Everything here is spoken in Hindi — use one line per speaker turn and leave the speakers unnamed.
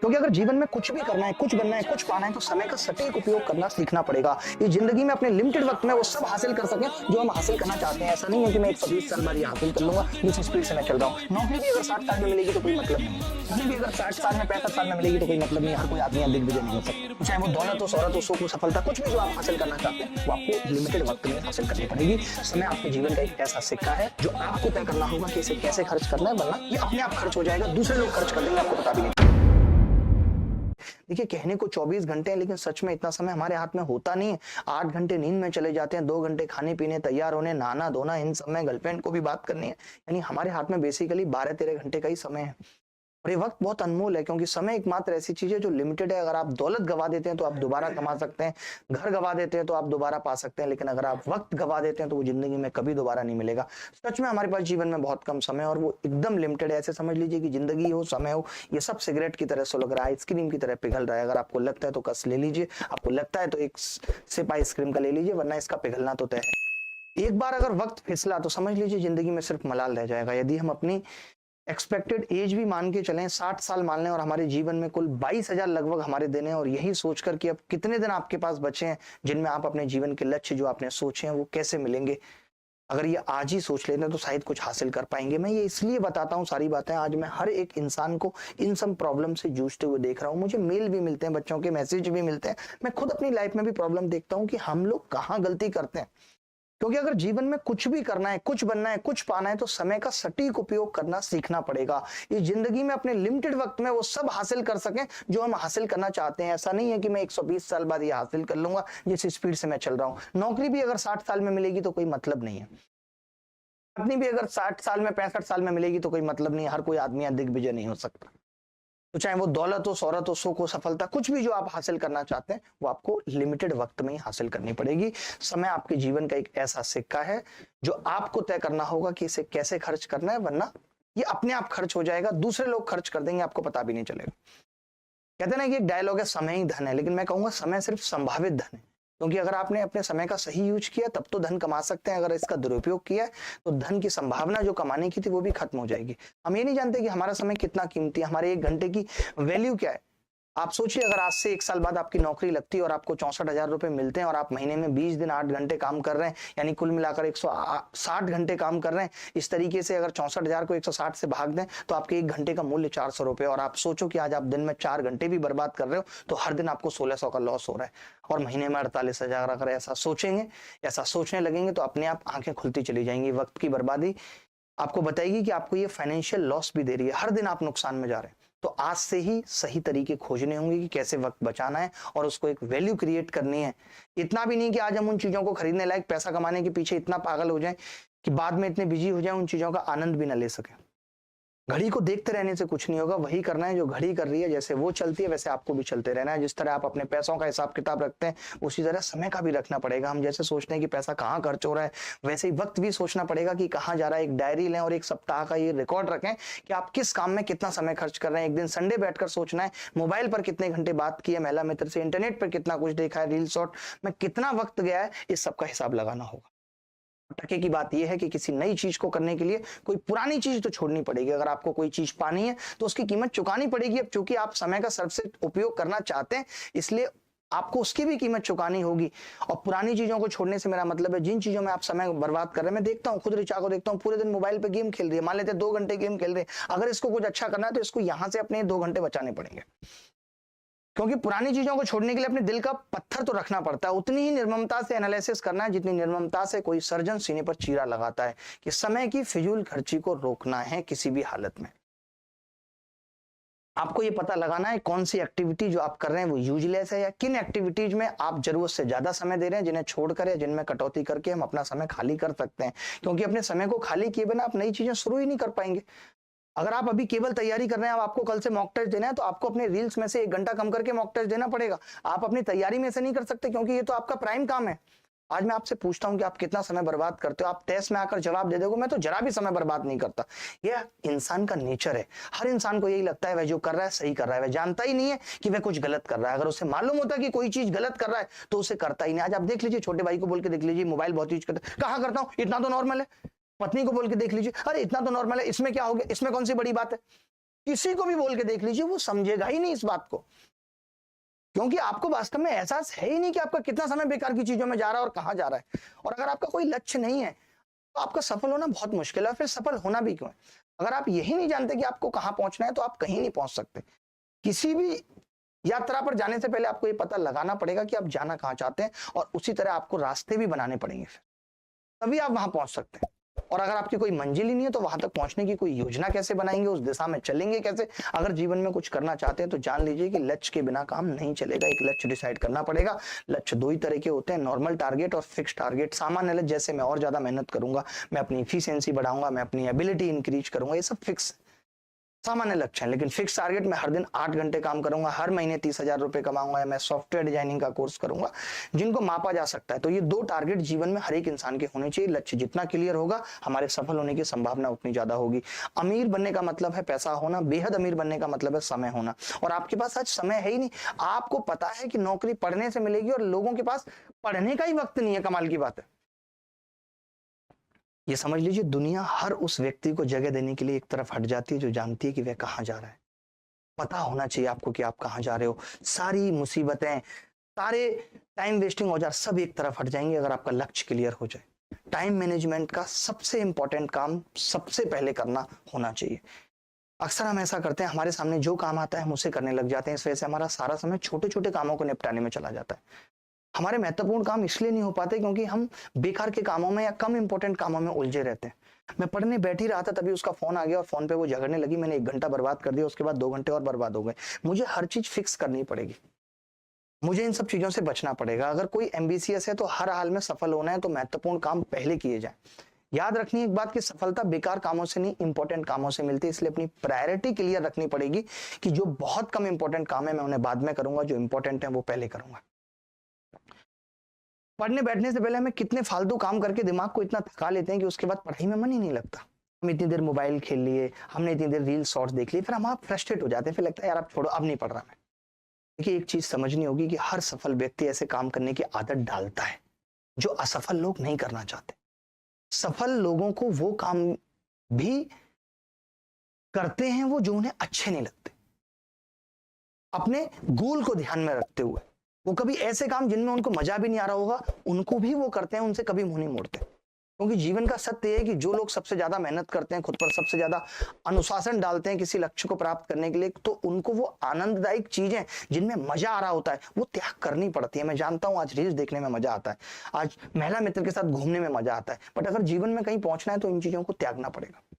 क्योंकि अगर जीवन में कुछ भी करना है, कुछ बनना है, कुछ पाना है तो समय का सटीक उपयोग करना सीखना पड़ेगा। ये जिंदगी में अपने लिमिटेड वक्त में वो सब हासिल कर सकें जो हम हासिल करना चाहते हैं। ऐसा नहीं है कि मैं 120 साल बाद ये हासिल कर लूंगा जिस स्पीड से मैं चल रहा हूँ। नौकरी भी अगर 60 साल में मिलेगी तो कोई मतलब नहीं है। नौकरी भी अगर 60 साल में 65 साल में मिलेगी तो कोई मतलब नहीं है। हर कोई आदमी यहाँ दिग्विजय नहीं हो सकता। चाहे वो दौलत हो, शोहरत हो, सुख हो, सफलता, कुछ भी जो आप हासिल करना चाहते हैं वो आपको लिमिटेड वक्त में हासिल करनी पड़ेगी। समय आपके जीवन का एक ऐसा सिक्का है जो आपको तय करना होगा कि इसे कैसे खर्च करना है, वरना ये अपने आप खर्च हो जाएगा, दूसरे लोग खर्च कर देंगे, आपको पता भी नहीं। देखिए, कहने को 24 घंटे हैं लेकिन सच में इतना समय हमारे हाथ में होता नहीं है। 8 घंटे नींद में चले जाते हैं, 2 घंटे खाने पीने, तैयार होने, नहाना धोना, इन सब में गर्लफ्रेंड को भी बात करनी है। यानी हमारे हाथ में बेसिकली 12-13 घंटे का ही समय है। और ये वक्त बहुत अनमोल है क्योंकि समय एकमात्र ऐसी चीज है जो लिमिटेड है। अगर आप दौलत गवा देते हैं तो आप दोबारा कमा सकते हैं, घर गवा देते हैं तो आप दोबारा पा सकते हैं, लेकिन अगर आप वक्त गवा देते हैं तो वो जिंदगी में कभी दोबारा नहीं मिलेगा। सच में हमारे पास जीवन में बहुत कम समय और वो एकदम लिमिटेड है। ऐसे समझ लीजिए कि जिंदगी हो, समय हो, ये सब सिगरेट की तरह सुलग रहा है, आइसक्रीम की तरह पिघल रहा है। अगर आपको लगता है तो कस ले लीजिए, आपको लगता है तो एक सिप आइसक्रीम का ले लीजिए, वरना इसका पिघलना तो तय है। एक बार अगर वक्त फिसला तो समझ लीजिए जिंदगी में सिर्फ मलाल रह जाएगा। यदि हम अपनी एक्सपेक्टेड एज भी मान के चलें, 60 साल मान लें, और हमारे जीवन में कुल 22,000 लगभग हमारे दिन हैं, और यही सोचकर कि अब कितने दिन आपके पास बचे हैं जिनमें आप अपने जीवन के लक्ष्य जो आपने सोचे हैं वो कैसे मिलेंगे, अगर ये आज ही सोच लेते हैं तो शायद कुछ हासिल कर पाएंगे। मैं ये इसलिए बताता हूँ सारी बातें, आज मैं हर एक इंसान को इन सब प्रॉब्लम से जूझते हुए देख रहा हूँ। मुझे मेल भी मिलते हैं, बच्चों के मैसेज भी मिलते हैं। मैं खुद अपनी लाइफ में भी प्रॉब्लम देखता हूँ कि हम लोग कहाँ गलती करते हैं। क्योंकि अगर जीवन में कुछ भी करना है, कुछ बनना है, कुछ पाना है तो समय का सटीक उपयोग करना सीखना पड़ेगा। ये जिंदगी में अपने लिमिटेड वक्त में वो सब हासिल कर सकें जो हम हासिल करना चाहते हैं। ऐसा नहीं है कि मैं 120 साल बाद ये हासिल कर लूंगा जिस स्पीड से मैं चल रहा हूँ। नौकरी भी अगर 60 साल में मिलेगी तो कोई मतलब नहीं है। अपनी भी अगर 60 साल में 65 साल में मिलेगी तो कोई मतलब नहीं है। हर कोई आदमी यहाँ दिग्विजय नहीं हो सकता। तो चाहे वो दौलत हो, शोहरत हो, सुख हो, सफलता, कुछ भी जो आप हासिल करना चाहते हैं वो आपको लिमिटेड वक्त में ही हासिल करनी पड़ेगी। समय आपके जीवन का एक ऐसा सिक्का है जो आपको तय करना होगा कि इसे कैसे खर्च करना है, वरना ये अपने आप खर्च हो जाएगा, दूसरे लोग खर्च कर देंगे, आपको पता भी नहीं चलेगा। कहते हैं ना कि एक डायलॉग है, समय ही धन है, लेकिन मैं कहूंगा समय सिर्फ संभावित धन है। क्योंकि अगर आपने अपने समय का सही यूज किया तब तो धन कमा सकते हैं, अगर इसका दुरुपयोग किया तो धन की संभावना जो कमाने की थी वो भी खत्म हो जाएगी। हम ये नहीं जानते कि हमारा समय कितना कीमती है, हमारे 1 घंटे की वैल्यू क्या है। आप सोचिए, अगर आज से 1 साल बाद आपकी नौकरी लगती है और आपको 64,000 रुपए मिलते हैं और आप महीने में 20 दिन 8 घंटे काम कर रहे हैं, यानी कुल मिलाकर 160 घंटे काम कर रहे हैं। इस तरीके से अगर 64,000 को 160 से भाग दें तो आपके 1 घंटे का मूल्य 400 रुपए। और आप सोचो कि आज आप दिन में 4 घंटे भी बर्बाद कर रहे हो तो हर दिन आपको 1600 का लॉस हो रहा है, और महीने में 48,000। अगर ऐसा सोचेंगे, ऐसा सोचने लगेंगे तो अपने आप आंखें खुलती चली जाएंगी। वक्त की बर्बादी आपको बताएगी कि आपको ये फाइनेंशियल लॉस भी दे रही है, हर दिन आप नुकसान में जा रहे हैं। तो आज से ही सही तरीके खोजने होंगे कि कैसे वक्त बचाना है और उसको एक वैल्यू क्रिएट करनी है। इतना भी नहीं कि आज हम उन चीजों को खरीदने लायक पैसा कमाने के पीछे इतना पागल हो जाएं कि बाद में इतने बिजी हो जाएं उन चीजों का आनंद भी ना ले सके। घड़ी को देखते रहने से कुछ नहीं होगा, वही करना है जो घड़ी कर रही है। जैसे वो चलती है वैसे आपको भी चलते रहना है। जिस तरह आप अपने पैसों का हिसाब किताब रखते हैं उसी तरह समय का भी रखना पड़ेगा। हम जैसे सोचते हैं कि पैसा कहाँ खर्च हो रहा है, वैसे ही वक्त भी सोचना पड़ेगा कि कहाँ जा रहा है। एक डायरी लें और 1 सप्ताह का ये रिकॉर्ड रखें कि आप किस काम में कितना समय खर्च कर रहे हैं। एक दिन संडे बैठकर सोचना है मोबाइल पर कितने घंटे बात की है महिला मित्र से, इंटरनेट पर कितना कुछ देखा है, रील शॉर्ट में कितना वक्त गया है, इस सब का हिसाब लगाना होगा। टके की बात यह है कि किसी नई चीज को करने के लिए कोई पुरानी चीज तो छोड़नी पड़ेगी। अगर आपको कोई चीज पानी है तो उसकी कीमत चुकानी पड़ेगी। अब चूंकि आप समय का सर्वश्रेष्ठ उपयोग करना चाहते हैं इसलिए आपको उसकी भी कीमत चुकानी होगी। और पुरानी चीजों को छोड़ने से मेरा मतलब है जिन चीजों में आप समय बर्बाद कर रहे हैं। मैं देखता हूँ, खुद ऋचा को देखता हूँ, पूरे दिन मोबाइल पे गेम खेल रही है, मान लेते 2 घंटे गेम खेल रहे हैं। अगर इसको कुछ अच्छा करना है तो इसको यहां से अपने 2 घंटे बचाने पड़ेंगे, क्योंकि पुरानी चीजों को छोड़ने के लिए अपने दिल का पत्थर तो रखना पड़ता है। उतनी ही निर्ममता से एनालिसिस करना है जितनी निर्ममता से कोई सर्जन सीने पर चीरा लगाता है कि समय की फिजूल खर्ची को रोकना है किसी भी हालत में। आपको ये पता लगाना है कौन सी एक्टिविटी जो आप कर रहे हैं वो यूजलेस है, या किन एक्टिविटीज में आप जरूरत से ज्यादा समय दे रहे हैं जिन्हें छोड़कर या जिनमें कटौती करके हम अपना समय खाली कर सकते हैं। क्योंकि अपने समय को खाली किए बिना आप नई चीजें शुरू ही नहीं कर पाएंगे। अगर आप अभी केवल तैयारी कर रहे हैं, अब आपको कल से मॉक टेस्ट देना है तो आपको अपने रील्स में से 1 घंटा कम करके मॉक टेस्ट देना पड़ेगा। आप अपनी तैयारी में से नहीं कर सकते क्योंकि ये तो आपका प्राइम काम है। आज मैं आपसे पूछता हूं कि आप कितना समय बर्बाद करते हो। आप टेस्ट में आकर जवाब दे दोगे मैं तो जरा भी समय बर्बाद नहीं करता। यह इंसान का नेचर है। हर इंसान को यही लगता है वह जो कर रहा है सही कर रहा है, वह जानता ही नहीं है कि वह कुछ गलत कर रहा है। अगर उसे मालूम होता कि कोई चीज गलत कर रहा है तो उसे करता ही नहीं। आज आप देख लीजिए, छोटे भाई को बोल के देख लीजिए मोबाइल बहुत यूज करता है, कहाँ करता हूँ, इतना तो नॉर्मल है। पत्नी को बोल के देख लीजिए, अरे इतना तो नॉर्मल है, इसमें क्या हो गया, इसमें कौन सी बड़ी बात है। किसी को भी बोल के देख लीजिए, वो समझेगा ही नहीं इस बात को, क्योंकि आपको वास्तव में एहसास है ही नहीं कि आपका कितना समय बेकार की चीजों में जा रहा है और कहां जा रहा है। और अगर आपका कोई लक्ष्य नहीं है तो आपका सफल होना बहुत मुश्किल है। फिर सफल होना भी क्यों है? अगर आप यही नहीं जानते कि आपको कहां पहुंचना है तो आप कहीं नहीं पहुंच सकते। किसी भी यात्रा पर जाने से पहले आपको ये पता लगाना पड़ेगा कि आप जाना कहां चाहते हैं, और उसी तरह आपको रास्ते भी बनाने पड़ेंगे, फिर तभी आप वहां पहुंच सकते हैं। और अगर आपकी कोई मंजिल ही नहीं है तो वहां तक पहुंचने की कोई योजना कैसे बनाएंगे, उस दिशा में चलेंगे कैसे? अगर जीवन में कुछ करना चाहते हैं तो जान लीजिए कि लक्ष्य के बिना काम नहीं चलेगा। एक लक्ष्य डिसाइड करना पड़ेगा। लक्ष्य दो ही तरह के होते हैं, नॉर्मल टारगेट और फिक्स टारगेट। सामान्य लक्ष्य जैसे मैं और ज्यादा मेहनत करूंगा, मैं अपनी इफिशियंसी बढ़ाऊंगा, मैं अपनी एबिलिटी इंक्रीज करूंगा, ये सब फिक्स सामान्य लक्ष्य है। लेकिन फिक्स टारगेट, मैं हर दिन 8 घंटे काम करूंगा, हर महीने 30,000 रुपए कमाऊंगा, या मैं सॉफ्टवेयर डिजाइनिंग का कोर्स करूंगा, जिनको मापा जा सकता है। तो ये दो टारगेट जीवन में हर एक इंसान के होने चाहिए। लक्ष्य जितना क्लियर होगा, हमारे सफल होने की संभावना उतनी ज्यादा होगी। अमीर बनने का मतलब है पैसा होना, बेहद अमीर बनने का मतलब है समय होना। और आपके पास आज समय है ही नहीं। आपको पता है कि नौकरी पढ़ने से मिलेगी, और लोगों के पास पढ़ने का ही वक्त नहीं है। कमाल की बात है। ये समझ लीजिए, दुनिया हर उस व्यक्ति को जगह देने के लिए एक तरफ हट जाती है जो जानती है कि वह कहां जा रहा है। पता होना चाहिए आपको कि आप कहां जा रहे हो। सारी मुसीबतें, सारे टाइम वेस्टिंग औजार सब एक तरफ हट जाएंगे अगर आपका लक्ष्य क्लियर हो जाए। टाइम मैनेजमेंट का सबसे इंपॉर्टेंट काम सबसे पहले करना होना चाहिए। अक्सर हम ऐसा करते हैं, हमारे सामने जो काम आता है हम उसे करने लग जाते हैं। इस वजह से हमारा सारा समय छोटे छोटे कामों को निपटाने में चला जाता है। हमारे महत्वपूर्ण काम इसलिए नहीं हो पाते क्योंकि हम बेकार के कामों में या कम इंपॉर्टेंट कामों में उलझे रहते हैं। मैं पढ़ने बैठ ही रहा था, तभी उसका फोन आ गया और फोन पे वो झगड़ने लगी। मैंने 1 घंटा बर्बाद कर दिया, उसके बाद 2 घंटे और बर्बाद हो गए। मुझे हर चीज फिक्स करनी पड़ेगी, मुझे इन सब चीजों से बचना पड़ेगा। अगर कोई एम्बिशियस है तो हर हाल में सफल होना है तो महत्वपूर्ण काम पहले किए जाए। याद रखनी एक बात कि सफलता बेकार कामों से नहीं, इंपॉर्टेंट कामों से मिलती है। इसलिए अपनी प्रायोरिटी क्लियर रखनी पड़ेगी कि जो बहुत कम इंपॉर्टेंट काम है मैं उन्हें बाद में करूंगा, जो इंपॉर्टेंट है वो पहले करूंगा। पढ़ने बैठने से पहले हमें कितने फालतू काम करके दिमाग को इतना थका लेते हैं कि उसके बाद पढ़ाई में मन ही नहीं लगता। हम इतनी देर मोबाइल खेल लिए, हमने इतनी देर रील शॉर्ट्स देख लिए, फिर हम आप फ्रस्ट्रेट हो जाते हैं। फिर लगता है यार अब छोड़ो, अब नहीं पढ़ रहा मैं। देखिए, एक चीज समझनी होगी कि हर सफल व्यक्ति ऐसे काम करने की आदत डालता है जो असफल लोग नहीं करना चाहते। सफल लोगों को वो काम भी करते हैं वो जो उन्हें अच्छे नहीं लगते, अपने गोल को ध्यान में रखते हुए। वो कभी ऐसे काम जिनमें उनको मजा भी नहीं आ रहा होगा उनको भी वो करते हैं, उनसे कभी मुंह नहीं मोड़ते। क्योंकि जीवन का सत्य है कि जो लोग सबसे ज्यादा मेहनत करते हैं, खुद पर सबसे ज्यादा अनुशासन डालते हैं किसी लक्ष्य को प्राप्त करने के लिए, तो उनको वो आनंददायक चीजें जिनमें मजा आ रहा होता है वो त्याग करनी पड़ती है। मैं जानता हूं आज रील्स देखने में मजा आता है, आज महिला मित्र के साथ घूमने में मजा आता है, बट अगर जीवन में कहीं पहुंचना है तो इन चीजों को त्यागना पड़ेगा।